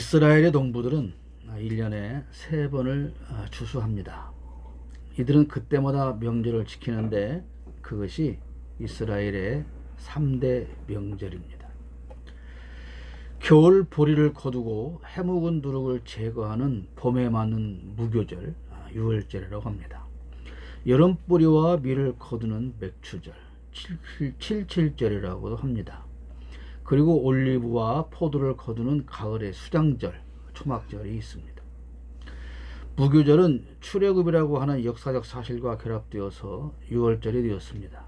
이스라엘의 농부들은 1년에 3번을 추수합니다. 이들은 그때마다 명절을 지키는데 그것이 이스라엘의 3대 명절입니다. 겨울 보리를 거두고 해묵은 누룩을 제거하는 봄에 맞는 무교절, 유월절이라고 합니다. 여름 뿌리와 밀을 거두는 맥추절, 칠칠절이라고도 합니다. 그리고 올리브와 포도를 거두는 가을의 수장절, 초막절이 있습니다. 무교절은 출애굽이라고 하는 역사적 사실과 결합되어서 유월절이 되었습니다.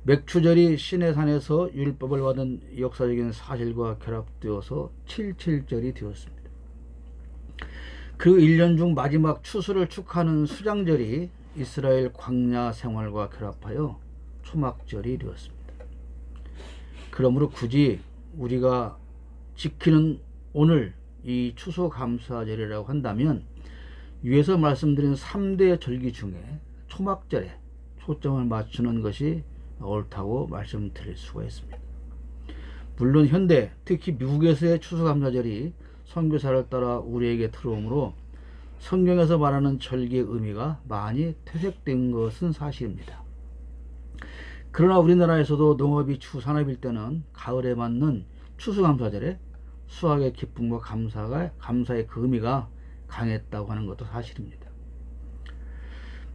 맥추절이 시내산에서 율법을 받은 역사적인 사실과 결합되어서 칠칠절이 되었습니다. 그 1년 중 마지막 추수를 축하하는 수장절이 이스라엘 광야 생활과 결합하여 초막절이 되었습니다. 그러므로 굳이 우리가 지키는 오늘 이 추수감사절이라고 한다면 위에서 말씀드린 3대 절기 중에 초막절에 초점을 맞추는 것이 옳다고 말씀드릴 수가 있습니다. 물론 현대 특히 미국에서의 추수감사절이 선교사를 따라 우리에게 들어오므로 성경에서 말하는 절기의 의미가 많이 퇴색된 것은 사실입니다. 그러나 우리나라에서도 농업이 주산업일 때는 가을에 맞는 추수감사절에 수확의 기쁨과 감사의 그 의미가 강했다고 하는 것도 사실입니다.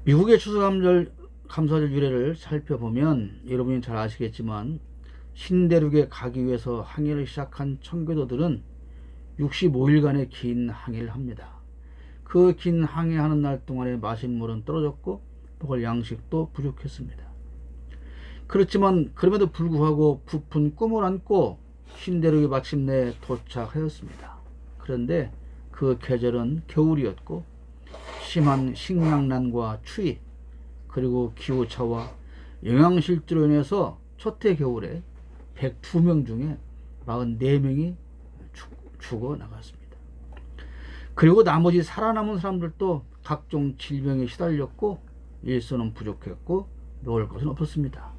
미국의 추수감사절 유래를 살펴보면 여러분이 잘 아시겠지만 신대륙에 가기 위해서 항해를 시작한 청교도들은 65일간의 긴 항해를 합니다. 그 긴 항해하는 날 동안에 마실 물은 떨어졌고 먹을 양식도 부족했습니다. 그렇지만 그럼에도 불구하고 부푼 꿈을 안고 신대륙에 마침내 도착하였습니다. 그런데 그 계절은 겨울이었고 심한 식량난과 추위 그리고 기후차와 영양실조로 인해서 첫해 겨울에 102명 중에 44명이 죽어 나갔습니다. 그리고 나머지 살아남은 사람들도 각종 질병에 시달렸고 일손은 부족했고 먹을 것은 없었습니다.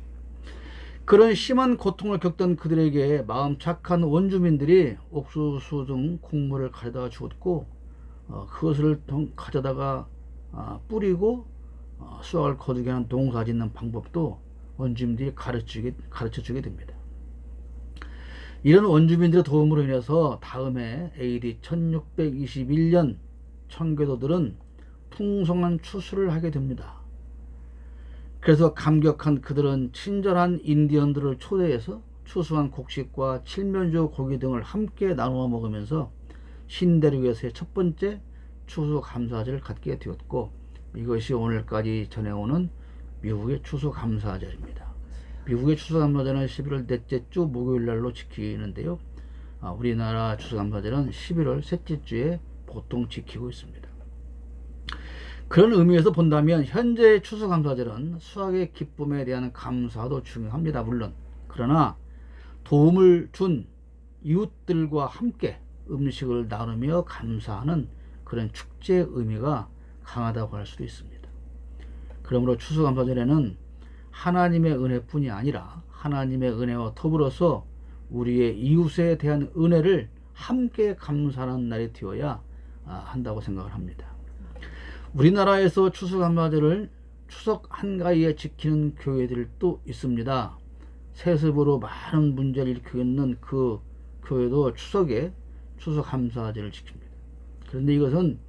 그런 심한 고통을 겪던 그들에게 마음 착한 원주민들이 옥수수 등 곡물을 가져다가 주었고 그것을 가져다가 뿌리고 수확을 거두게 하는 농사 짓는 방법도 원주민들이 가르쳐주게 됩니다. 이런 원주민들의 도움으로 인해서 다음해 AD 1621년 청교도들은 풍성한 추수를 하게 됩니다. 그래서 감격한 그들은 친절한 인디언들을 초대해서 추수한 곡식과 칠면조 고기 등을 함께 나누어 먹으면서 신대륙에서의 첫 번째 추수감사절을 갖게 되었고 이것이 오늘까지 전해오는 미국의 추수감사절입니다. 미국의 추수감사절은 11월 넷째 주 목요일날로 지키는데요. 우리나라 추수감사절은 11월 셋째 주에 보통 지키고 있습니다. 그런 의미에서 본다면 현재의 추수감사절은 수확의 기쁨에 대한 감사도 중요합니다. 물론 그러나 도움을 준 이웃들과 함께 음식을 나누며 감사하는 그런 축제의 의미가 강하다고 할 수도 있습니다. 그러므로 추수감사절에는 하나님의 은혜뿐이 아니라 하나님의 은혜와 더불어서 우리의 이웃에 대한 은혜를 함께 감사하는 날이 되어야 한다고 생각을 합니다. 우리나라에서 추수감사절을 추석 한가위에 지키는 교회들도 있습니다. 세습으로 많은 문제를 일으키고 있는 그 교회도 추석에 추수감사절을 지킵니다. 그런데 이것은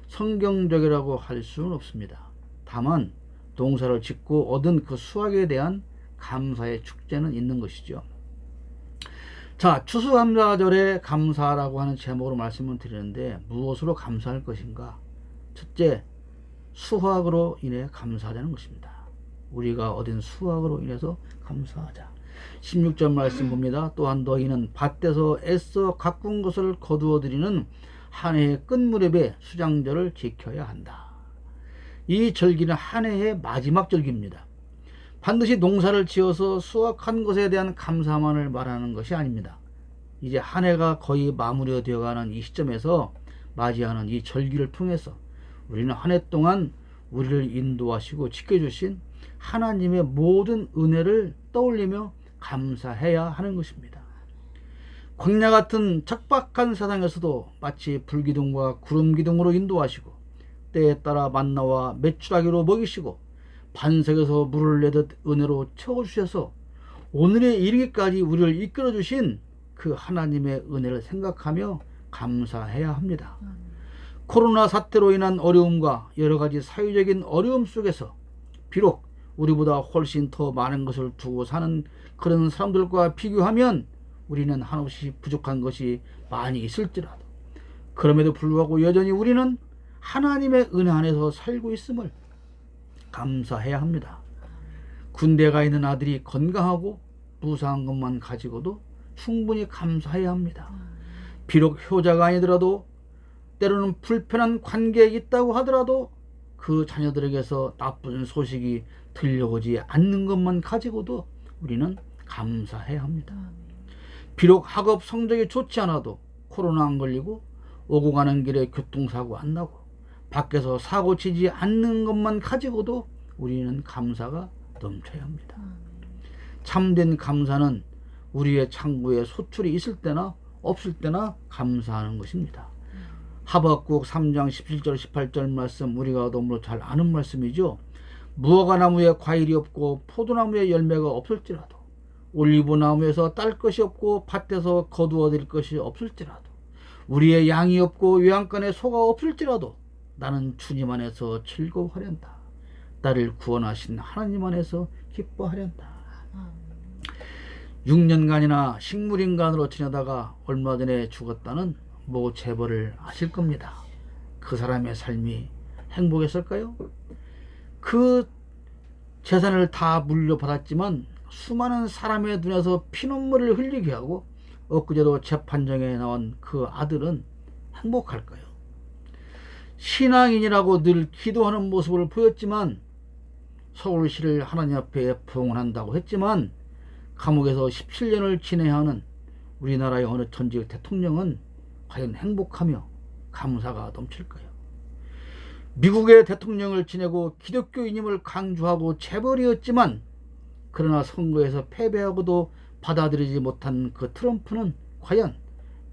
성경적이라고 할 수는 없습니다. 다만 농사를 짓고 얻은 그 수확에 대한 감사의 축제는 있는 것이죠. 자, 추수감사절에 감사라고 하는 제목으로 말씀을 드리는데 무엇으로 감사할 것인가? 첫째, 수확으로 인해 감사하자는 것입니다. 우리가 얻은 수확으로 인해서 감사하자. 16절 말씀 봅니다. 또한 너희는 밭에서 애써 가꾼 것을 거두어 드리는 한 해의 끝무렵에 수장절을 지켜야 한다. 이 절기는 한 해의 마지막 절기입니다. 반드시 농사를 지어서 수확한 것에 대한 감사만을 말하는 것이 아닙니다. 이제 한 해가 거의 마무리되어 가는 이 시점에서 맞이하는 이 절기를 통해서 우리는 한 해 동안 우리를 인도하시고 지켜주신 하나님의 모든 은혜를 떠올리며 감사해야 하는 것입니다. 광야 같은 척박한 세상에서도 마치 불기둥과 구름기둥으로 인도하시고 때에 따라 만나와 메추라기로 먹이시고 반석에서 물을 내듯 은혜로 채워주셔서 오늘에 이르기까지 우리를 이끌어주신 그 하나님의 은혜를 생각하며 감사해야 합니다. 코로나 사태로 인한 어려움과 여러가지 사회적인 어려움 속에서 비록 우리보다 훨씬 더 많은 것을 두고 사는 그런 사람들과 비교하면 우리는 한없이 부족한 것이 많이 있을지라도 그럼에도 불구하고 여전히 우리는 하나님의 은혜 안에서 살고 있음을 감사해야 합니다. 군대 가 있는 아들이 건강하고 무사한 것만 가지고도 충분히 감사해야 합니다. 비록 효자가 아니더라도 때로는 불편한 관계에 있다고 하더라도 그 자녀들에게서 나쁜 소식이 들려오지 않는 것만 가지고도 우리는 감사해야 합니다. 비록 학업 성적이 좋지 않아도 코로나 안 걸리고 오고 가는 길에 교통사고 안 나고 밖에서 사고 치지 않는 것만 가지고도 우리는 감사가 넘쳐야 합니다. 참된 감사는 우리의 창고에 소출이 있을 때나 없을 때나 감사하는 것입니다. 하박국 3장 17절 18절 말씀 우리가 너무 잘 아는 말씀이죠. 무화과나무에 과일이 없고 포도나무에 열매가 없을지라도 올리브나무에서 딸 것이 없고 밭에서 거두어 들 것이 없을지라도 우리의 양이 없고 외양간에 소가 없을지라도 나는 주님 안에서 즐거워하련다. 나를 구원하신 하나님 안에서 기뻐하련다. 6년간이나 식물인간으로 지내다가 얼마 전에 죽었다는 모 재벌을 아실 겁니다. 그 사람의 삶이 행복했을까요? 그 재산을 다 물려받았지만 수많은 사람의 눈에서 피눈물을 흘리게 하고 엊그제도 재판정에 나온 그 아들은 행복할까요? 신앙인이라고 늘 기도하는 모습을 보였지만 서울시를 하나님 앞에 봉헌한다고 했지만 감옥에서 17년을 지내야 하는 우리나라의 어느 전직 대통령은 과연 행복하며 감사가 넘칠까요? 미국의 대통령을 지내고 기독교인임을 강조하고 재벌이었지만 그러나 선거에서 패배하고도 받아들이지 못한 그 트럼프는 과연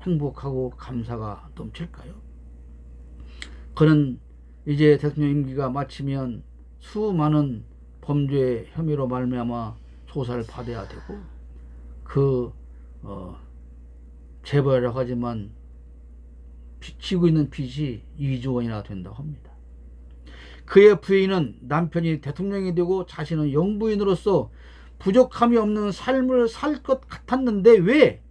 행복하고 감사가 넘칠까요? 그는 이제 대통령 임기가 마치면 수많은 범죄 혐의로 말미암아 조사를 받아야 되고 그 재벌이라고 하지만 지고 있는 빚이 2조 원이나 된다고 합니다. 그의 부인은 남편이 대통령이 되고 자신은 영부인으로서 부족함이 없는 삶을 살 것 같았는데 왜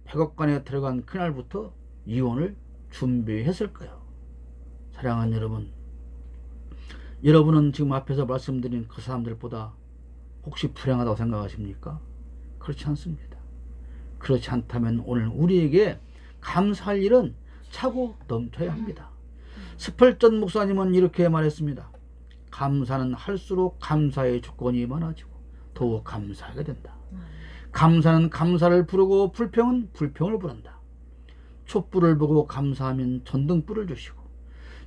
100억간에 들어간 그날부터 이혼을 준비했을까요? 사랑하는 여러분, 여러분은 지금 앞에서 말씀드린 그 사람들보다 혹시 불행하다고 생각하십니까? 그렇지 않습니다. 그렇지 않다면 오늘 우리에게 감사할 일은 차고 넘쳐야 합니다. 스펄전 목사님은 이렇게 말했습니다. 감사는 할수록 감사의 조건이 많아지고 더욱 감사하게 된다. 감사는 감사를 부르고 불평은 불평을 부른다. 촛불을 보고 감사하면 전등불을 주시고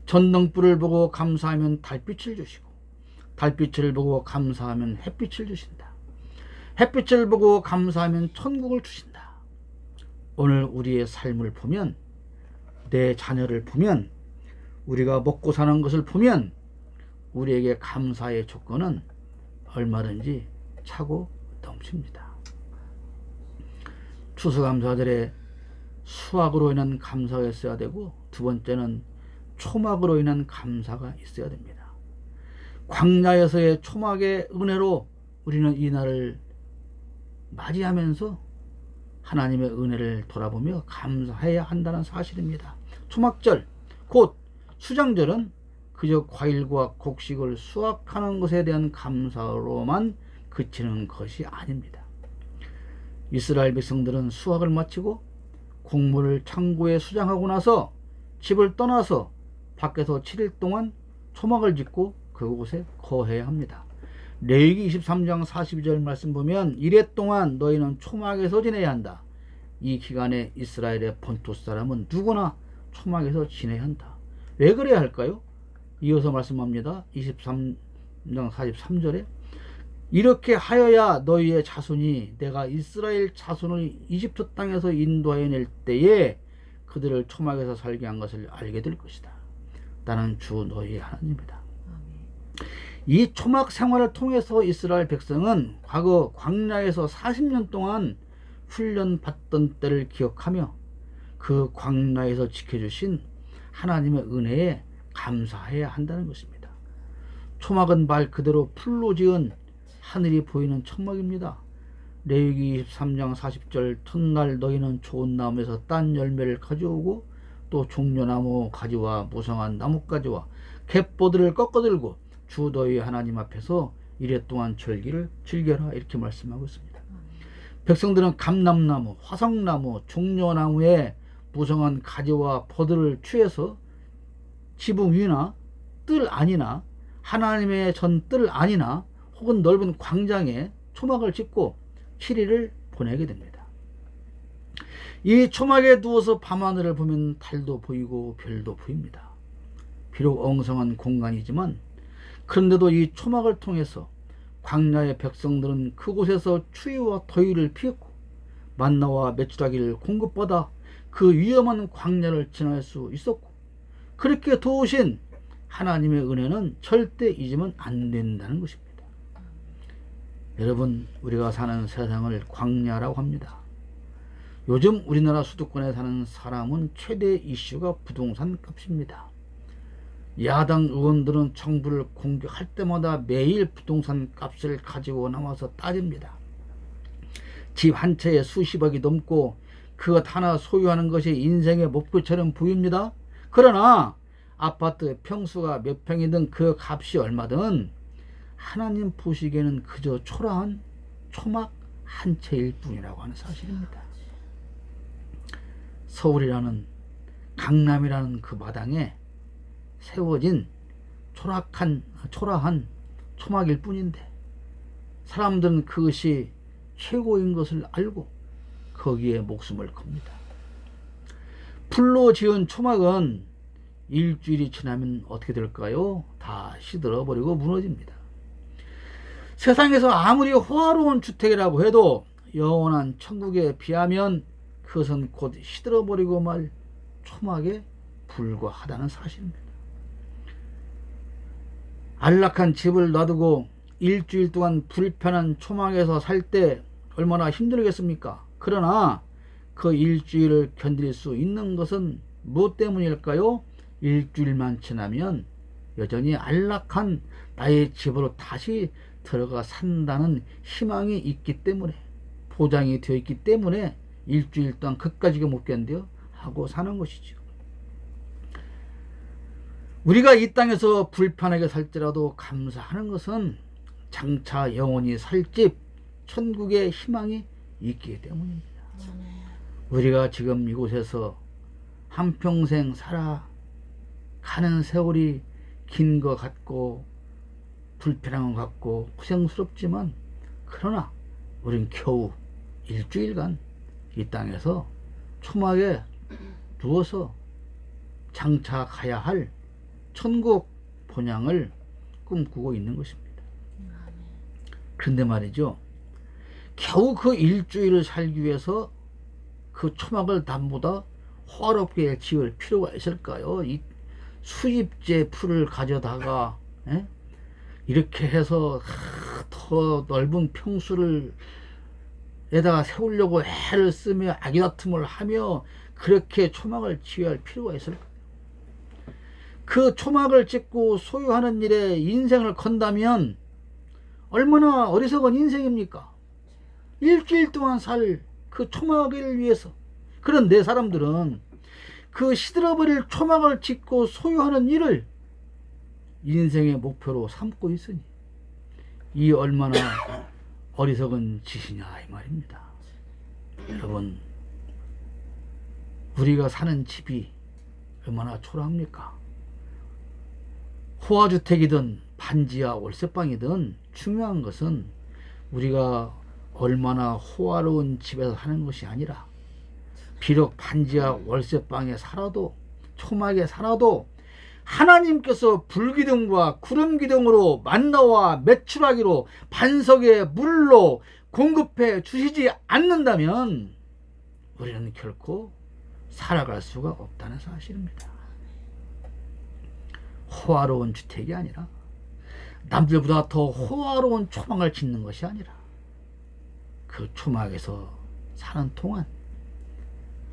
전등불을 보고 감사하면 달빛을 주시고 달빛을 보고 감사하면 햇빛을 주신다. 햇빛을 보고 감사하면 천국을 주신다. 오늘 우리의 삶을 보면 내 자녀를 보면 우리가 먹고 사는 것을 보면 우리에게 감사의 조건은 얼마든지 차고 넘칩니다. 추수감사절에 수확으로 인한 감사가 있어야 되고 두 번째는 초막으로 인한 감사가 있어야 됩니다. 광야에서의 초막의 은혜로 우리는 이 날을 맞이하면서 하나님의 은혜를 돌아보며 감사해야 한다는 사실입니다. 초막절, 곧 수장절은 그저 과일과 곡식을 수확하는 것에 대한 감사로만 그치는 것이 아닙니다. 이스라엘 백성들은 수확을 마치고 곡물을 창고에 수장하고 나서 집을 떠나서 밖에서 7일 동안 초막을 짓고 그곳에 거해야 합니다. 레위기 23장 42절 말씀 보면 이래 동안 너희는 초막에서 지내야 한다. 이 기간에 이스라엘의 본토 사람은 누구나 초막에서 지내야 한다. 왜 그래야 할까요? 이어서 말씀합니다. 23장 43절에 이렇게 하여야 너희의 자손이 내가 이스라엘 자손을 이집트 땅에서 인도하여 낼 때에 그들을 초막에서 살게 한 것을 알게 될 것이다. 나는 주 너희의 하나님이다. 이 초막 생활을 통해서 이스라엘 백성은 과거 광야에서 40년 동안 훈련받던 때를 기억하며 그 광야에서 지켜주신 하나님의 은혜에 감사해야 한다는 것입니다. 초막은 말 그대로 풀로 지은 하늘이 보이는 천막입니다. 레위기 23장 40절 첫날 너희는 좋은 나무에서 딴 열매를 가져오고 또 종려나무 가지와 무성한 나뭇가지와 갯보들을 꺾어들고 주 너희 하나님 앞에서 이래 동안 절기를 즐겨라 이렇게 말씀하고 있습니다. 백성들은 감람나무, 화성나무, 종려나무에 무성한 가지와 버들을 취해서 지붕 위나 뜰 안이나 하나님의 전뜰 안이나 혹은 넓은 광장에 초막을 짓고 7일을 보내게 됩니다. 이 초막에 누워서 밤하늘을 보면 달도 보이고 별도 보입니다. 비록 엉성한 공간이지만 그런데도 이 초막을 통해서 광야의 백성들은 그곳에서 추위와 더위를 피했고 만나와 메추라기를 공급받아 그 위험한 광야를 지날 수 있었고 그렇게 도우신 하나님의 은혜는 절대 잊으면 안 된다는 것입니다. 여러분, 우리가 사는 세상을 광야라고 합니다. 요즘 우리나라 수도권에 사는 사람은 최대 이슈가 부동산 값입니다. 야당 의원들은 정부를 공격할 때마다 매일 부동산 값을 가지고 나와서 따집니다. 집 한 채에 수십억이 넘고 그것 하나 소유하는 것이 인생의 목표처럼 보입니다. 그러나 아파트 평수가 몇 평이든 그 값이 얼마든 하나님 보시기에는 그저 초라한 초막 한 채일 뿐이라고 하는 사실입니다. 서울이라는 강남이라는 그 마당에 세워진 초라한 초막일 뿐인데 사람들은 그것이 최고인 것을 알고 거기에 목숨을 겁니다. 풀로 지은 초막은 일주일이 지나면 어떻게 될까요? 다 시들어버리고 무너집니다. 세상에서 아무리 호화로운 주택이라고 해도 영원한 천국에 비하면 그것은 곧 시들어버리고 말 초막에 불과하다는 사실입니다. 안락한 집을 놔두고 일주일 동안 불편한 초막에서 살 때 얼마나 힘들겠습니까? 그러나 그 일주일을 견딜 수 있는 것은 무엇 때문일까요? 일주일만 지나면 여전히 안락한 나의 집으로 다시 들어가 산다는 희망이 있기 때문에, 보장이 되어 있기 때문에 일주일 동안 그까지가 못 견뎌 하고 사는 것이죠. 우리가 이 땅에서 불편하게 살지라도 감사하는 것은 장차 영원히 살 집 천국의 희망이 있기 때문입니다. 우리가 지금 이곳에서 한평생 살아가는 세월이 긴 것 같고 불편한 것 같고 고생스럽지만, 그러나 우린 겨우 일주일간 이 땅에서 초막에 누워서 장차 가야 할 천국 본향을 꿈꾸고 있는 것입니다. 그런데 말이죠, 겨우 그 일주일을 살기 위해서 그 초막을 남보다 호화롭게 지을 필요가 있을까요? 이 수십제 풀을 가져다가 이렇게 해서 더 넓은 평수를 에다가 세우려고 애를 쓰며 아기다툼을 하며 그렇게 초막을 지어야 할 필요가 있을까요? 그 초막을 짓고 소유하는 일에 인생을 건다면 얼마나 어리석은 인생입니까? 일주일 동안 살 그 초막을 위해서. 그런데 사람들은 그 시들어버릴 초막을 짓고 소유하는 일을 인생의 목표로 삼고 있으니 이 얼마나 어리석은 짓이냐 이 말입니다. 여러분, 우리가 사는 집이 얼마나 초라합니까? 호화주택이든 반지하 월세방이든 중요한 것은 우리가 얼마나 호화로운 집에서 사는 것이 아니라, 비록 반지하 월세방에 살아도 초막에 살아도 하나님께서 불기둥과 구름기둥으로 만나와 메추라기로 반석의 물로 공급해 주시지 않는다면 우리는 결코 살아갈 수가 없다는 사실입니다. 호화로운 주택이 아니라, 남들보다 더 호화로운 초막을 짓는 것이 아니라, 그 초막에서 사는 동안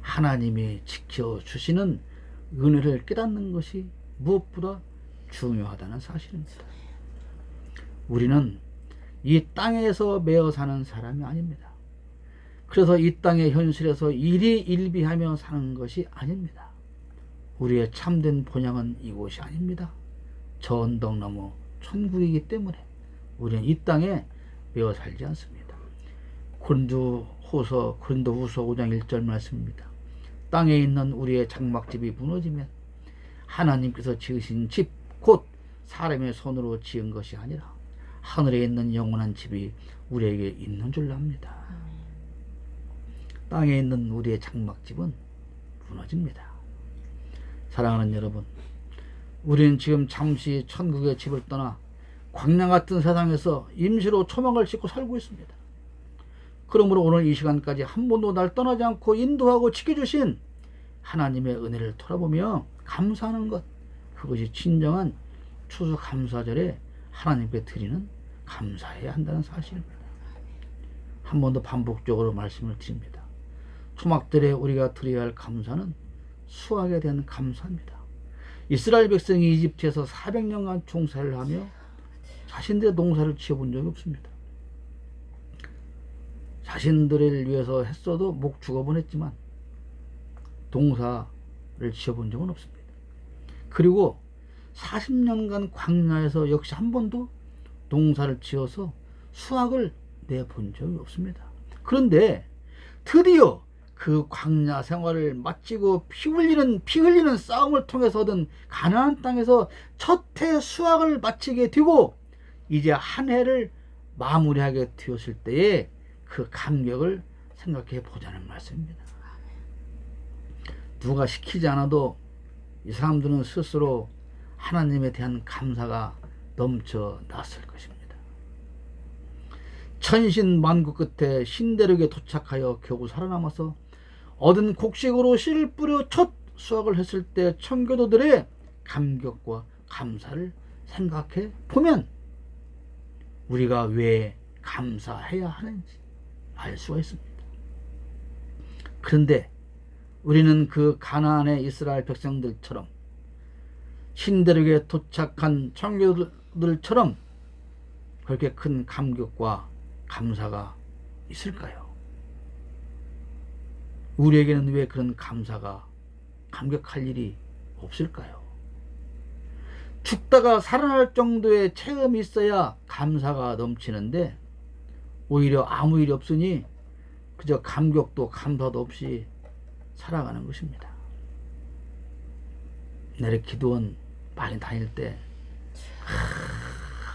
하나님이 지켜주시는 은혜를 깨닫는 것이 무엇보다 중요하다는 사실입니다. 우리는 이 땅에서 매어 사는 사람이 아닙니다. 그래서 이 땅의 현실에서 일희일비하며 사는 것이 아닙니다. 우리의 참된 본향은 이곳이 아닙니다. 저 언덕 너머 천국이기 때문에 우리는 이 땅에 매어 살지 않습니다. 고린도후서 5장 1절 말씀입니다. 땅에 있는 우리의 장막집이 무너지면 하나님께서 지으신 집, 곧 사람의 손으로 지은 것이 아니라 하늘에 있는 영원한 집이 우리에게 있는 줄 압니다. 땅에 있는 우리의 장막집은 무너집니다. 사랑하는 여러분, 우리는 지금 잠시 천국의 집을 떠나 광야 같은 세상에서 임시로 초막을 짓고 살고 있습니다. 그러므로 오늘 이 시간까지 한 번도 날 떠나지 않고 인도하고 지켜주신 하나님의 은혜를 돌아보며 감사하는 것, 그것이 진정한 추수감사절에 하나님께 드리는 감사해야 한다는 사실입니다. 한 번 더 반복적으로 말씀을 드립니다. 초막들에 우리가 드려야 할 감사는 수확에 대한 감사입니다. 이스라엘 백성이 이집트에서 400년간 종사를 하며 자신들의 농사를 지어본 적이 없습니다. 자신들을 위해서 했어도 목 죽어보냈지만 동사를 지어본 적은 없습니다. 그리고 40년간 광야에서 역시 한 번도 농사를 지어서 수확을 내본 적이 없습니다. 그런데 드디어 그 광야 생활을 마치고 피 흘리는 싸움을 통해서 얻은 가나안 땅에서 첫 해 수확을 마치게 되고 이제 한 해를 마무리하게 되었을 때에 그 감격을 생각해 보자는 말씀입니다. 누가 시키지 않아도 이 사람들은 스스로 하나님에 대한 감사가 넘쳐났을 것입니다. 천신만고 끝에 신대륙에 도착하여 겨우 살아남아서 얻은 곡식으로 씨를 뿌려 첫 수확을 했을 때 청교도들의 감격과 감사를 생각해 보면 우리가 왜 감사해야 하는지 알 수가 있습니다. 그런데 우리는 그 가나안의 이스라엘 백성들처럼 신대륙에 도착한 청교도들처럼 그렇게 큰 감격과 감사가 있을까요? 우리에게는 왜 그런 감격할 일이 없을까요? 죽다가 살아날 정도의 체험이 있어야 감사가 넘치는데 오히려 아무 일이 없으니 그저 감격도 감사도 없이 살아가는 것입니다. 내래 기도원 많이 다닐 때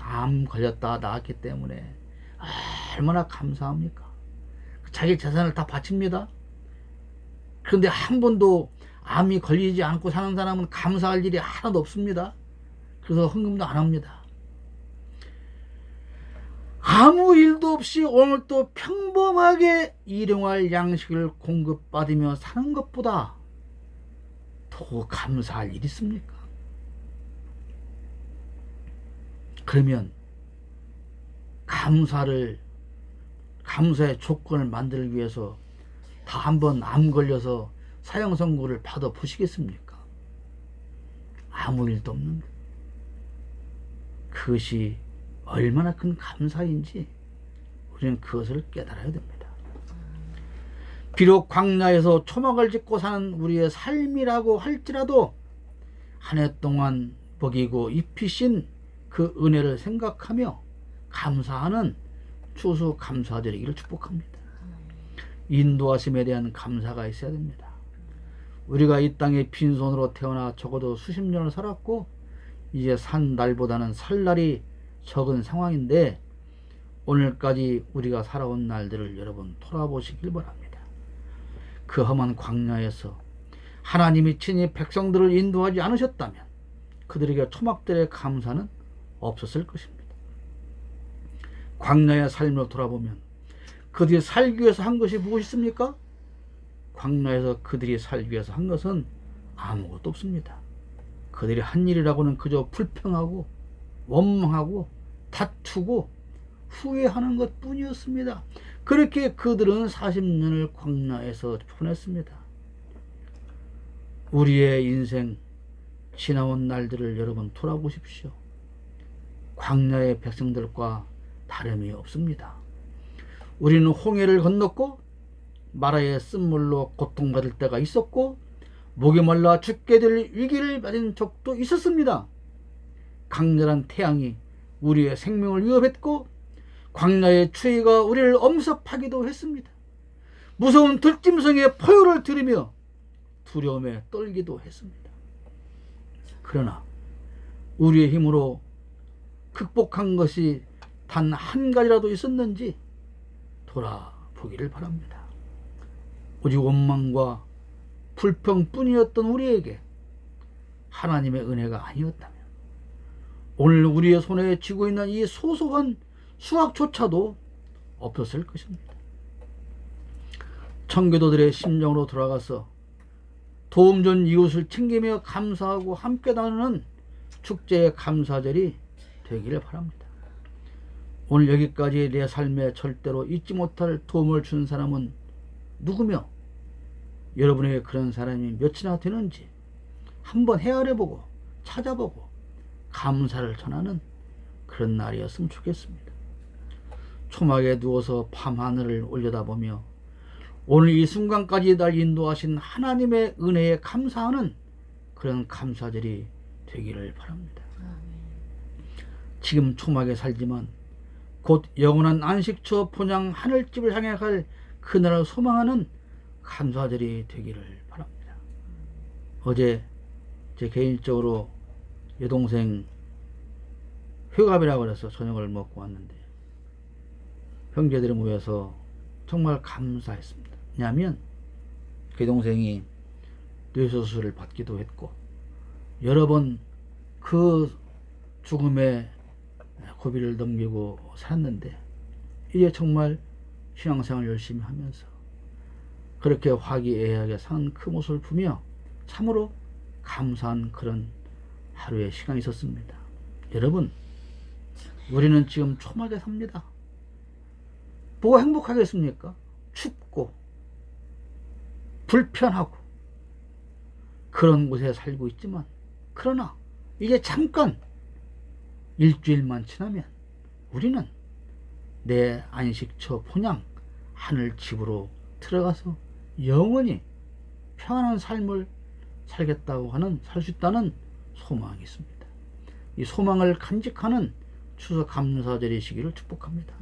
암 걸렸다 나았기 때문에 얼마나 감사합니까? 자기 재산을 다 바칩니다. 그런데 한 번도 암이 걸리지 않고 사는 사람은 감사할 일이 하나도 없습니다. 그래서 헌금도 안 합니다. 아무 일도 없이 오늘 또 평범하게 일용할 양식을 공급받으며 사는 것보다 더 감사할 일이 있습니까? 그러면 감사의 조건을 만들기 위해서 다 한번 암 걸려서 사형 선고를 받아 보시겠습니까? 아무 일도 없는 그것이 얼마나 큰 감사인지 우리는 그것을 깨달아야 됩니다. 비록 광야에서 초막을 짓고 사는 우리의 삶이라고 할지라도 한 해 동안 먹이고 입히신 그 은혜를 생각하며 감사하는 추수감사드리기를 축복합니다. 인도하심에 대한 감사가 있어야 됩니다. 우리가 이 땅에 빈손으로 태어나 적어도 수십 년을 살았고 이제 산 날보다는 살 날이 적은 상황인데 오늘까지 우리가 살아온 날들을 여러분 돌아보시길 바랍니다. 그 험한 광야에서 하나님이 친히 백성들을 인도하지 않으셨다면 그들에게 초막들의 감사는 없었을 것입니다. 광야의 삶을 돌아보면 그들이 살기 위해서 한 것이 무엇이 있습니까? 광야에서 그들이 살기 위해서 한 것은 아무것도 없습니다. 그들이 한 일이라고는 그저 불평하고 원망하고 다투고 후회하는 것 뿐이었습니다. 그렇게 그들은 40년을 광야에서 보냈습니다. 우리의 인생 지나온 날들을 여러분 돌아보십시오. 광야의 백성들과 다름이 없습니다. 우리는 홍해를 건넜고 마라의 쓴물로 고통받을 때가 있었고 목이 말라 죽게 될 위기를 맞은 적도 있었습니다. 강렬한 태양이 우리의 생명을 위협했고 광야의 추위가 우리를 엄습하기도 했습니다. 무서운 들짐승의 포효를 들으며 두려움에 떨기도 했습니다. 그러나 우리의 힘으로 극복한 것이 단 한 가지라도 있었는지 돌아보기를 바랍니다. 오직 원망과 불평뿐이었던 우리에게 하나님의 은혜가 아니었다면 오늘 우리의 손에 쥐고 있는 이 소소한 수확조차도 없었을 것입니다. 청교도들의 심정으로 돌아가서 도움 준 이웃을 챙기며 감사하고 함께 나누는 축제의 감사절이 되기를 바랍니다. 오늘 여기까지 내 삶에 절대로 잊지 못할 도움을 준 사람은 누구며 여러분에게 그런 사람이 몇이나 되는지 한번 헤아려보고 찾아보고 감사를 전하는 그런 날이었으면 좋겠습니다. 초막에 누워서 밤하늘을 올려다보며 오늘 이 순간까지 날 인도하신 하나님의 은혜에 감사하는 그런 감사절이 되기를 바랍니다. 지금 초막에 살지만 곧 영원한 안식처 본향 하늘집을 향해 갈 그날을 소망하는 감사절이 되기를 바랍니다. 어제 제 개인적으로 여동생 회갑이라고 해서 저녁을 먹고 왔는데 형제들이 모여서 정말 감사했습니다. 왜냐하면 그 동생이 뇌수술을 받기도 했고 여러 번 그 죽음의 고비를 넘기고 살았는데 이제 정말 신앙생활 열심히 하면서 그렇게 화기애애하게 사는 그 모습을 보며 참으로 감사한 그런 하루의 시간이 있었습니다. 여러분, 우리는 지금 초막에 삽니다. 뭐가 행복하겠습니까? 춥고 불편하고 그런 곳에 살고 있지만 그러나 이제 잠깐 일주일만 지나면 우리는 내 안식처 본향 하늘집으로 들어가서 영원히 평안한 삶을 살겠다고 하는 살 수 있다는 소망이 있습니다. 이 소망을 간직하는 추석 감사절이시기를 축복합니다.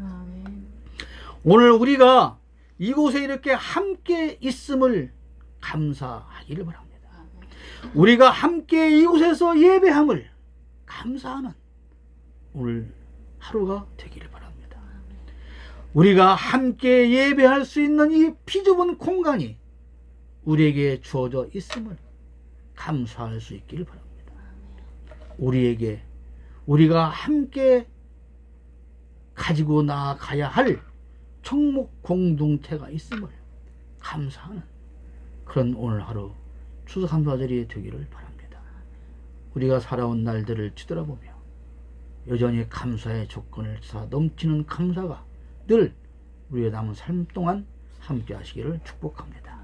오늘 우리가 이곳에 이렇게 함께 있음을 감사하기를 바랍니다. 우리가 함께 이곳에서 예배함을 감사하는 오늘 하루가 되기를 바랍니다. 우리가 함께 예배할 수 있는 이 비좁은 공간이 우리에게 주어져 있음을 감사할 수 있기를 바랍니다. 우리에게 우리가 함께 가지고 나아가야 할 청목 공동체가 있음을 감사하는 그런 오늘 하루 추석 감사절이 되기를 바랍니다. 우리가 살아온 날들을 뒤돌아보며 여전히 감사의 조건을 넘치는 감사가 늘 우리의 남은 삶 동안 함께 하시기를 축복합니다.